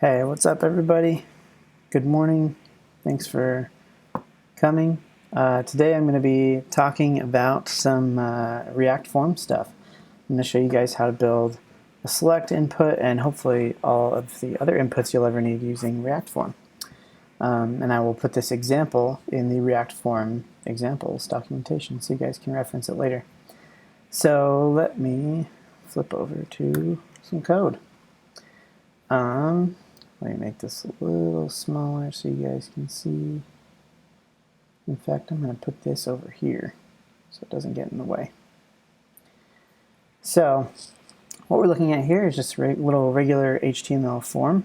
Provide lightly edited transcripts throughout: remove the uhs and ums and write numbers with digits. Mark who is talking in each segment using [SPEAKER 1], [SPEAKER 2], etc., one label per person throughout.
[SPEAKER 1] Hey, what's up everybody? Good morning. Thanks for coming. Today I'm going to be talking about some React form stuff. I'm going to show you guys how to build a select input and hopefully all of the other inputs you'll ever need using React form. And I will put this example in the React form examples documentation so you guys can reference it later. So let me flip over to some code. Let me make this a little smaller so you guys can see. In fact, I'm going to put this over here so it doesn't get in the way. So what we're looking at here is just a little regular HTML form.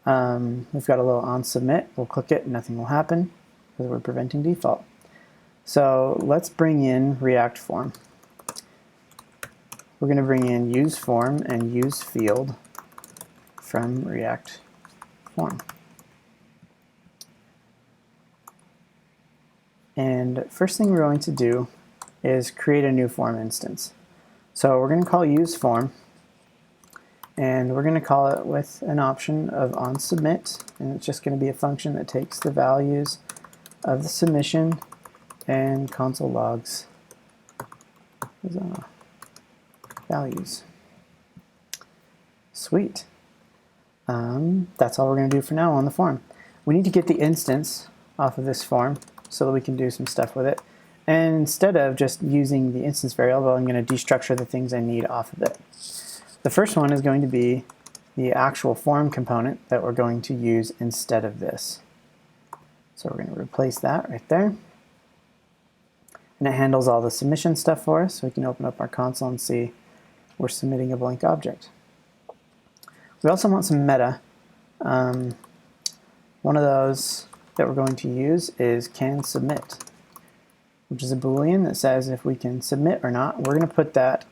[SPEAKER 1] We've got a little on submit. We'll click it, nothing will happen because we're preventing default. So let's bring in React form. We're going to bring in use form and use field from React form. And first thing we're going to do is create a new form instance. So we're going to call use form, and we're going to call it with an option of on submit, and it's just going to be a function that takes the values of the submission and console logs values. Sweet. That's all we're going to do for now on the form. We need to get the instance off of this form so that we can do some stuff with it. And instead of just using the instance variable, I'm going to destructure the things I need off of it. The first one is going to be the actual form component that we're going to use instead of this. So we're going to replace that right there. And it handles all the submission stuff for us, so we can open up our console and see we're submitting a blank object. We also want some meta. One of those that we're going to use is can submit, which is a Boolean that says if we can submit or not. We're going to put that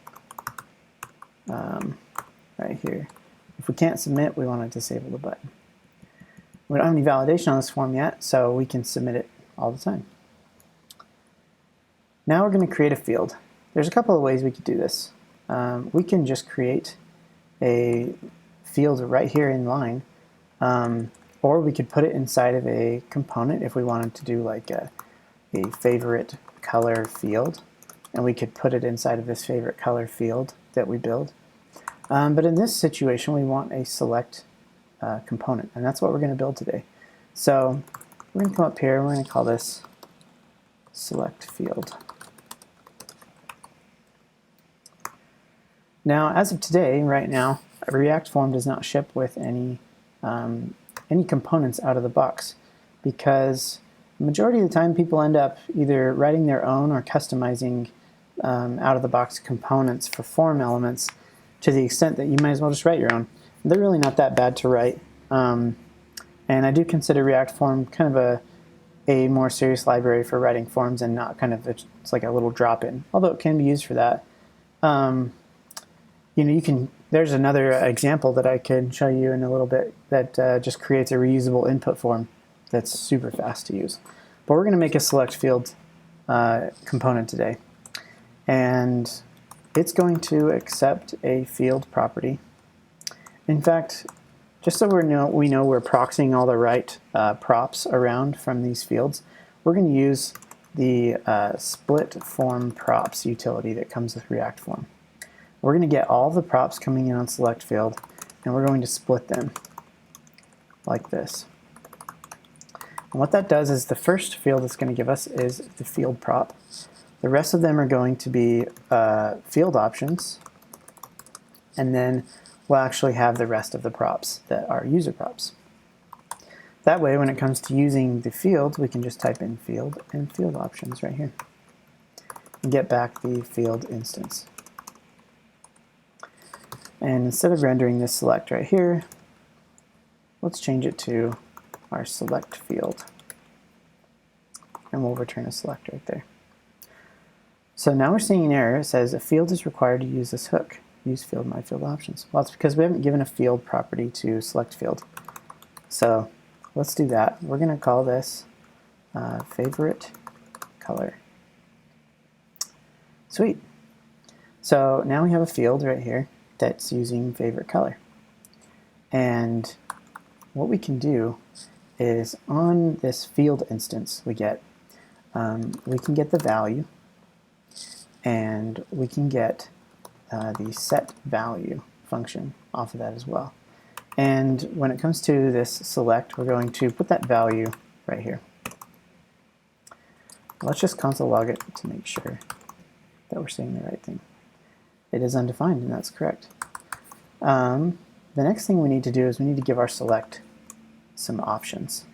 [SPEAKER 1] right here. If we can't submit, we want to disable the button. We don't have any validation on this form yet, so we can submit it all the time. Now we're going to create a field. There's a couple of ways we could do this. We can just create a field right here in line, or we could put it inside of a component if we wanted to do like a favorite color field, and we could put it inside of this favorite color field that we build. But in this situation we want a select component, and that's what we're going to build today. So we're going to come up here, we're going to call this select field. Now as of today, right now, React form does not ship with any components out of the box, because the majority of the time people end up either writing their own or customizing out of the box components for form elements to the extent that you might as well just write your own. They're really not that bad to write, and I do consider React form kind of a more serious library for writing forms and not kind of it's like a little drop-in, although it can be used for that. You know, there's another example that I could show you in a little bit that just creates a reusable input form that's super fast to use. But we're going to make a select field component today, and it's going to accept a field property. In fact, just so we know we're proxying all the right props around from these fields, we're going to use the split form props utility that comes with React form. We're going to get all the props coming in on select field, and we're going to split them like this. And what that does is the first field it's going to give us is the field prop. The rest of them are going to be field options, and then we'll actually have the rest of the props that are user props. That way, when it comes to using the fields, we can just type in field and field options right here and get back the field instance. And instead of rendering this select right here, let's change it to our select field. And we'll return a select right there. So now we're seeing an error. It says a field is required to use this hook. Use field my field options. Well, it's because we haven't given a field property to select field. So let's do that. We're going to call this favorite color. Sweet. So now we have a field right here that's using favorite color. And what we can do is on this field instance we can get the value, and we can get the set value function off of that as well. And when it comes to this select, we're going to put that value right here. Let's just console log it to make sure that we're saying the right thing. It is undefined, and that's correct. The next thing we need to do is we need to give our select some options.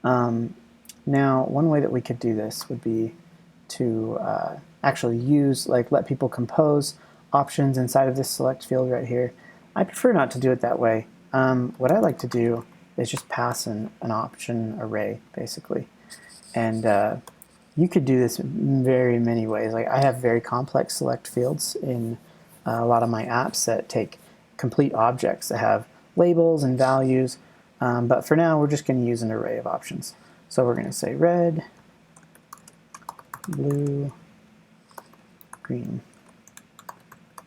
[SPEAKER 1] Now, one way that we could do this would be to actually use, let people compose options inside of this select field right here. I prefer not to do it that way. What I like to do is just pass an option array, basically. And you could do this in very many ways. Like, I have very complex select fields in a lot of my apps that take complete objects that have labels and values. But for now, we're just going to use an array of options. So we're going to say red, blue, green,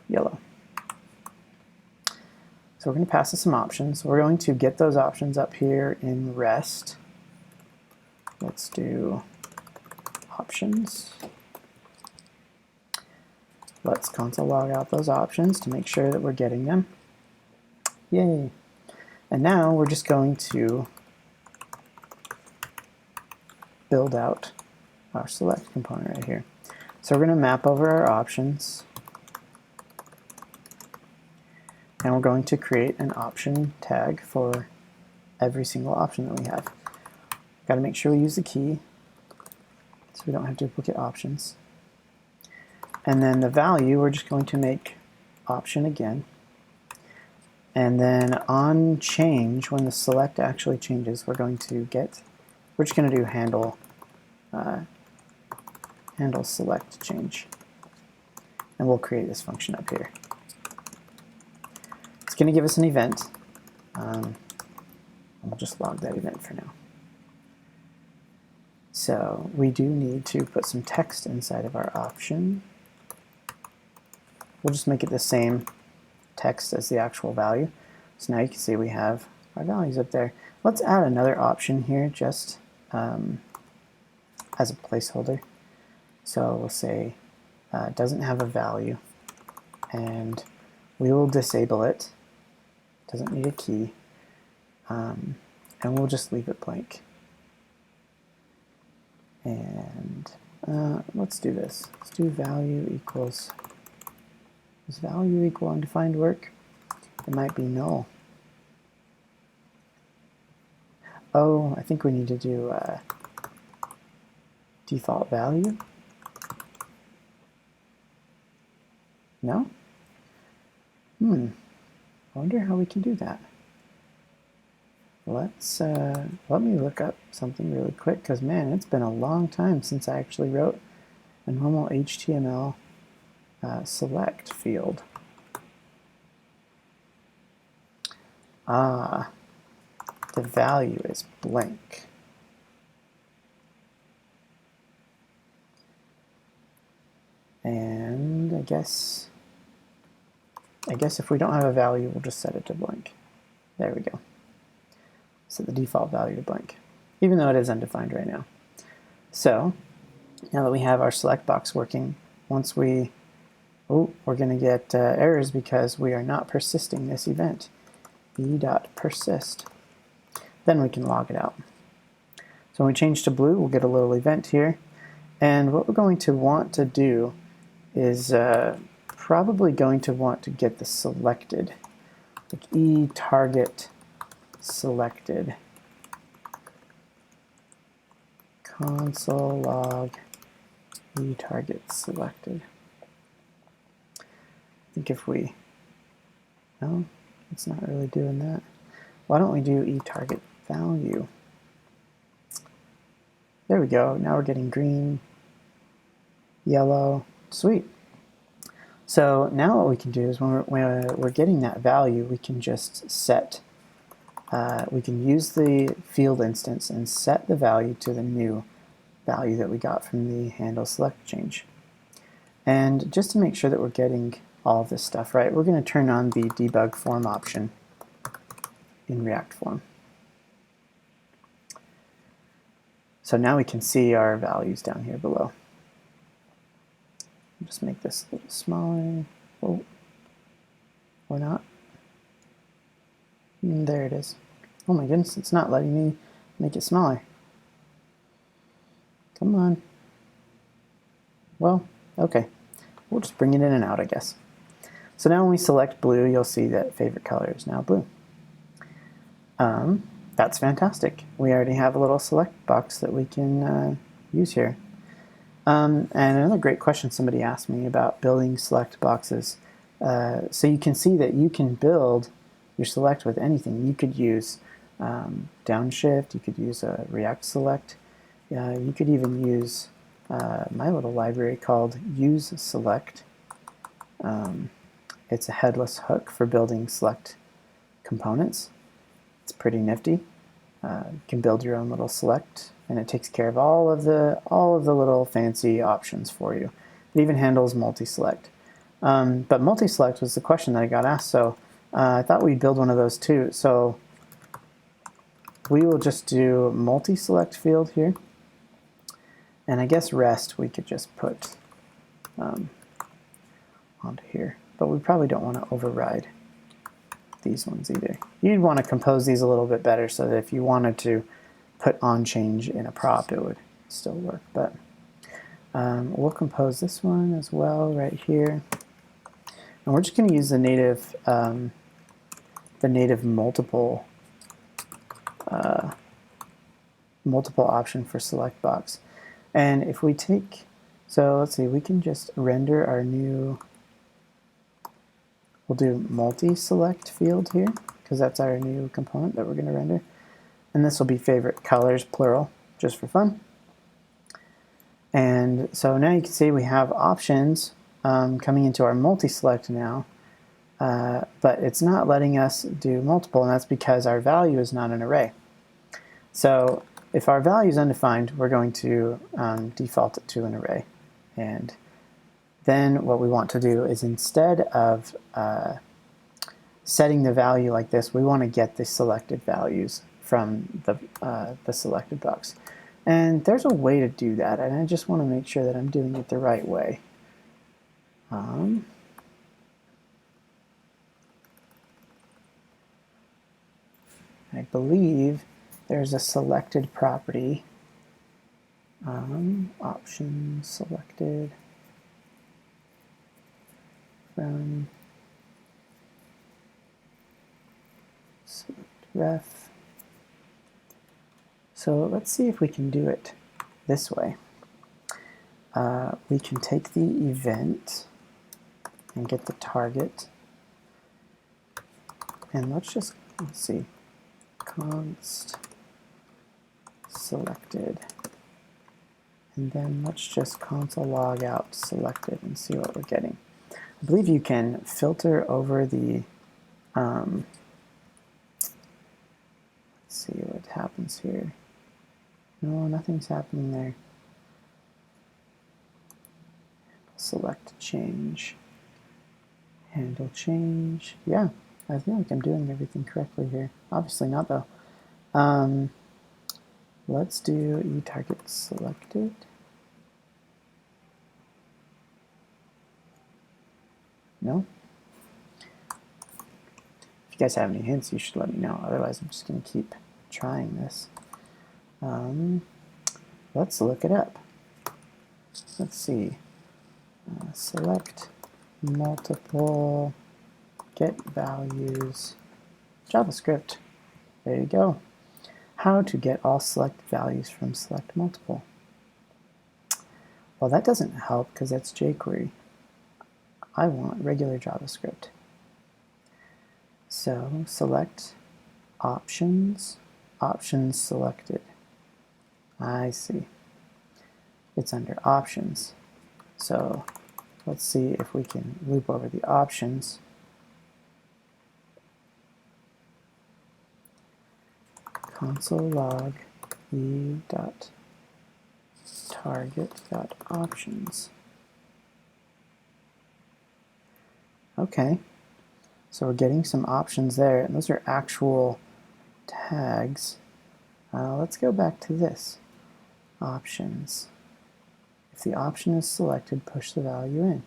[SPEAKER 1] yellow. So we're going to pass it some options. We're going to get those options up here in REST. Let's do options. Let's console log out those options to make sure that we're getting them. Yay! And now we're just going to build out our select component right here. So we're going to map over our options, and we're going to create an option tag for every single option that we have. Got to make sure we use the key so we don't have duplicate options. And then the value, we're just going to make option again. And then on change, when the select actually changes, we're just going to do handle select change. And we'll create this function up here. It's going to give us an event. We'll just log that event for now. So we do need to put some text inside of our option. We'll just make it the same text as the actual value. So now you can see we have our values up there. Let's add another option here just as a placeholder. So we'll say doesn't have a value, and we will disable it. Doesn't need a key, and we'll just leave it blank. And let's do this. Let's do value equals. Does value equal undefined work? It might be null. Oh, I think we need to do default value. No? I wonder how we can do that. Let's let me look up something really quick, because man, it's been a long time since I actually wrote a normal HTML select field. The value is blank. And I guess if we don't have a value, we'll just set it to blank. There we go. Set the default value to blank, even though it is undefined right now. So now that we have our select box working, we're going to get errors because we are not persisting this event. e.persist. Then we can log it out. So when we change to blue, we'll get a little event here. And what we're going to want to do is probably going to want to get the selected, like e-target selected. Console log e-target selected. I think if we, no, it's not really doing that. Why don't we do e-target value? There we go. Now we're getting green, yellow, sweet. So now what we can do is when we're getting that value, we can just set, we can use the field instance and set the value to the new value that we got from the handle select change. And just to make sure that we're getting all of this stuff right, we're going to turn on the debug form option in React Form. So now we can see our values down here below. Just make this a little smaller. Oh, or not. There it is. Oh my goodness, it's not letting me make it smaller. Come on. Well, okay. We'll just bring it in and out, I guess. So now when we select blue, you'll see that favorite color is now blue. That's fantastic. We already have a little select box that we can use here. And another great question somebody asked me about building select boxes. So you can see that you can build your select with anything. You could use downshift, you could use a React select, you could even use my little library called use select. It's a headless hook for building select components. It's pretty nifty. You can build your own little select, and it takes care of all of the little fancy options for you. It even handles multi-select. But multi-select was the question that I got asked, so I thought we'd build one of those too. So we will just do multi-select field here, and I guess rest we could just put onto here. But we probably don't want to override these ones either. You'd want to compose these a little bit better so that if you wanted to put on change in a prop, it would still work. But we'll compose this one as well right here. And we're just going to use the native multiple option for select box. And if we take, so let's see, we can just render our new, we'll do multi-select field here, because that's our new component that we're going to render. And this will be favorite colors, plural, just for fun. And so now you can see we have options coming into our multi-select now, but it's not letting us do multiple, and that's because our value is not an array. So if our value is undefined, we're going to default it to an array. And then what we want to do is, instead of setting the value like this, we want to get the selected values from the selected box. And there's a way to do that, and I just want to make sure that I'm doing it the right way. I believe there's a selected property, option selected from select ref. So let's see if we can do it this way. We can take the event and get the target, and let's see, const selected, and then let's just console log out selected and see what we're getting. I believe you can filter over the, let's see what happens here. No, nothing's happening there. Select change, handle change. Yeah, I feel like I'm doing everything correctly here. Obviously not though. Let's do eTarget selected. No? If you guys have any hints, you should let me know. Otherwise, I'm just going to keep trying this. Let's look it up. Let's see. Select multiple, get values, JavaScript. There you go. How to get all select values from select multiple. Well, that doesn't help because that's jQuery. I want regular JavaScript. So select options, options selected. I see. It's under options. So let's see if we can loop over the options. Console log e.target.options. Okay, so we're getting some options there, and those are actual tags. Let's go back to this. options. If the option is selected, push the value in.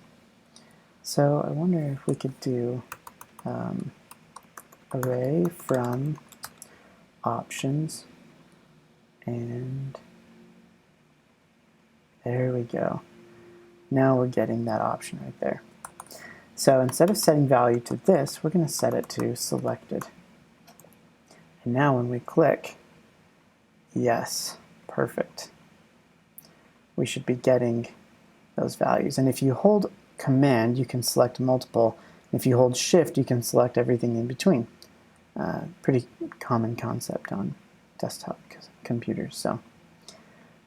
[SPEAKER 1] So I wonder if we could do array from options, and there we go. Now we're getting that option right there. So instead of setting value to this, we're going to set it to selected. And now when we click, yes, perfect. We should be getting those values. And if you hold Command, you can select multiple. If you hold Shift, you can select everything in between. Pretty common concept on desktop computers. So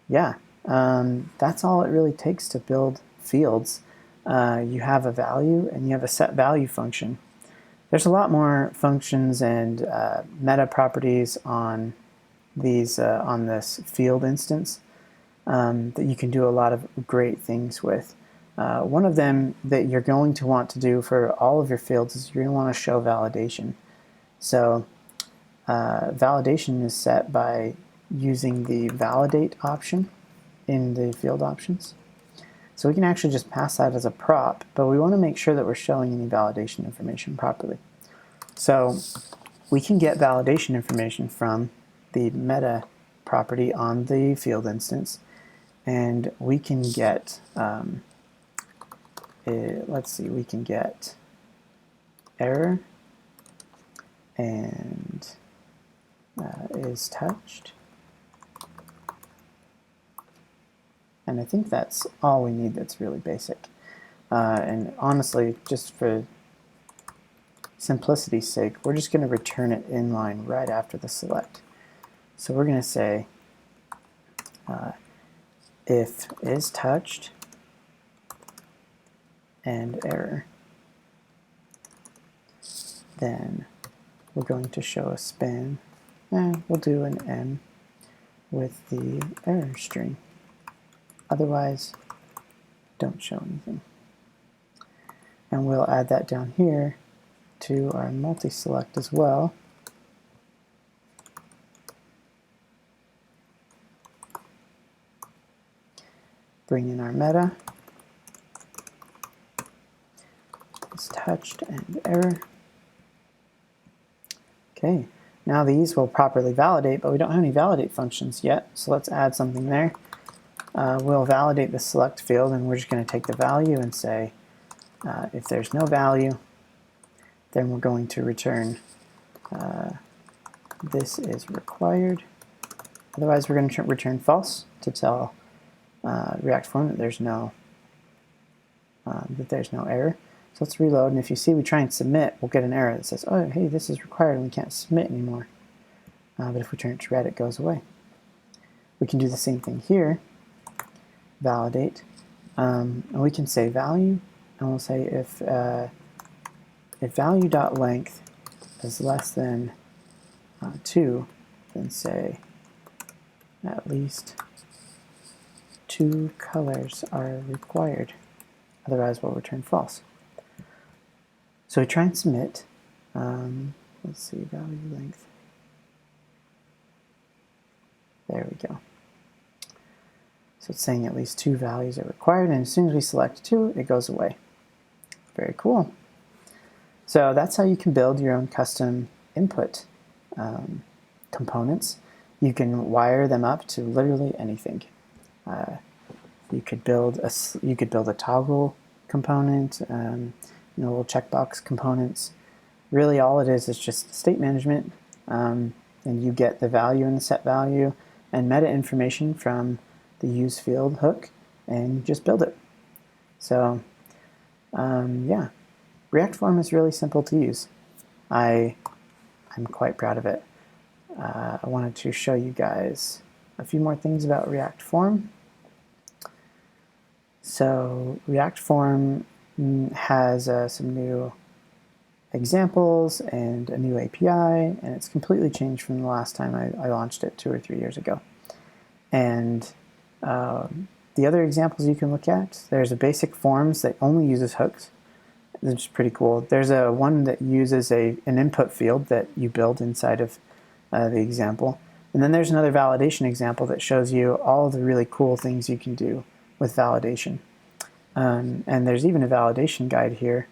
[SPEAKER 1] yeah, that's all it really takes to build fields. You have a value and you have a set value function. There's a lot more functions and meta properties on these on this field instance that you can do a lot of great things with. One of them that you're going to want to do for all of your fields is you're going to want to show validation. So validation is set by using the validate option in the field options. So we can actually just pass that as a prop, but we want to make sure that we're showing any validation information properly. So we can get validation information from the meta property on the field instance, and we can get, let's see, we can get error and is touched. And I think that's all we need that's really basic. And honestly, just for simplicity's sake, we're just going to return it inline right after the select. So we're going to say if is touched and error, then we're going to show a span. We'll do an M with the error string. Otherwise, don't show anything. And we'll add that down here to our multi-select as well. Bring in our meta. It's touched and error. Okay, now these will properly validate, but we don't have any validate functions yet, so let's add something there. We'll validate the select field, and we're just going to take the value and say if there's no value, then we're going to return this is required. Otherwise, we're going to return false to tell React Form that there's no error. So let's reload, and if you see we try and submit, we'll get an error that says, oh, hey, this is required and we can't submit anymore. But if we turn it to red, it goes away. We can do the same thing here. Validate, and we can say value, and we'll say if value.length is less than 2, then say at least 2 colors are required. Otherwise, we'll return false. So we try and submit. Let's see, value length. There we go. So it's saying at least 2 values are required, and as soon as we select 2, it goes away. Very cool. So that's how you can build your own custom input components. You can wire them up to literally anything. You could build a toggle component, little checkbox components. Really, all it is just state management, and you get the value and the set value and meta information from the use field hook, and you just build it. So yeah, React Form is really simple to use. I'm quite proud of it. I wanted to show you guys a few more things about React Form. So React Form has some new examples and a new API, and it's completely changed from the last time I launched it 2 or 3 years ago. And the other examples you can look at, there's a basic forms that only uses hooks, which is pretty cool. There's a one that uses an input field that you build inside of the example. And then there's another validation example that shows you all the really cool things you can do with validation. And there's even a validation guide here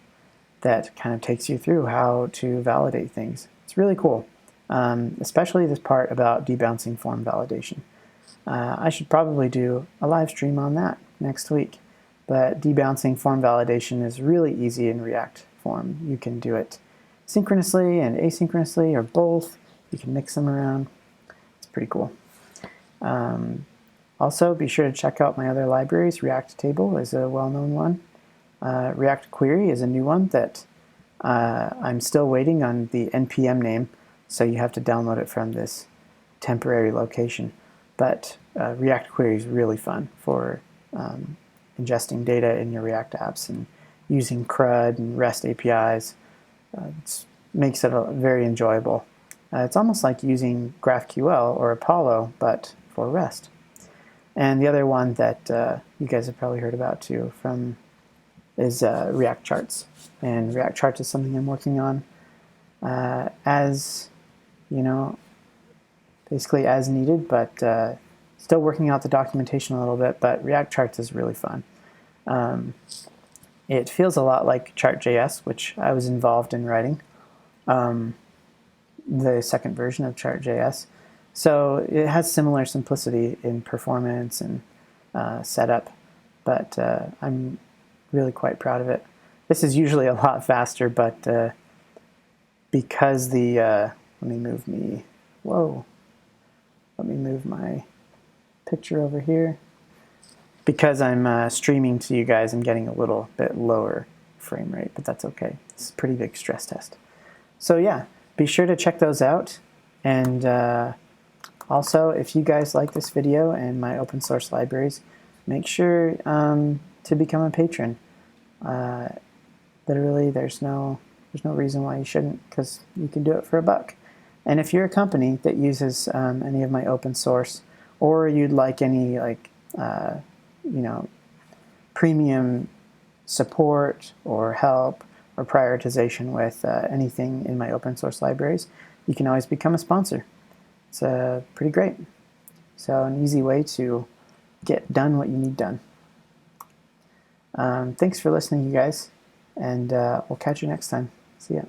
[SPEAKER 1] that kind of takes you through how to validate things. It's really cool, especially this part about debouncing form validation. I should probably do a live stream on that next week. But debouncing form validation is really easy in React Form. You can do it synchronously and asynchronously, or both. You can mix them around. It's pretty cool. Also, be sure to check out my other libraries. React Table is a well-known one. React Query is a new one that I'm still waiting on the NPM name, so you have to download it from this temporary location. But React Query is really fun for ingesting data in your React apps and using CRUD and REST APIs. It makes it very enjoyable. It's almost like using GraphQL or Apollo, but for REST. And the other one that you guys have probably heard about too is React Charts. And React Charts is something I'm working on as, basically as needed, but still working out the documentation a little bit, but React Charts is really fun. It feels a lot like Chart.js, which I was involved in writing, the second version of Chart.js. So it has similar simplicity in performance and setup, but I'm really quite proud of it. This is usually a lot faster, but because let me move my picture over here. Because I'm streaming to you guys, I'm getting a little bit lower frame rate, but that's okay. It's a pretty big stress test. So yeah, be sure to check those out. And also, if you guys like this video and my open source libraries, make sure to become a patron. Literally, there's no reason why you shouldn't, because you can do it for $1. And if you're a company that uses any of my open source, or you'd like any premium support or help or prioritization with anything in my open source libraries, you can always become a sponsor. It's pretty great. So an easy way to get done what you need done. Thanks for listening, you guys, and we'll catch you next time. See ya.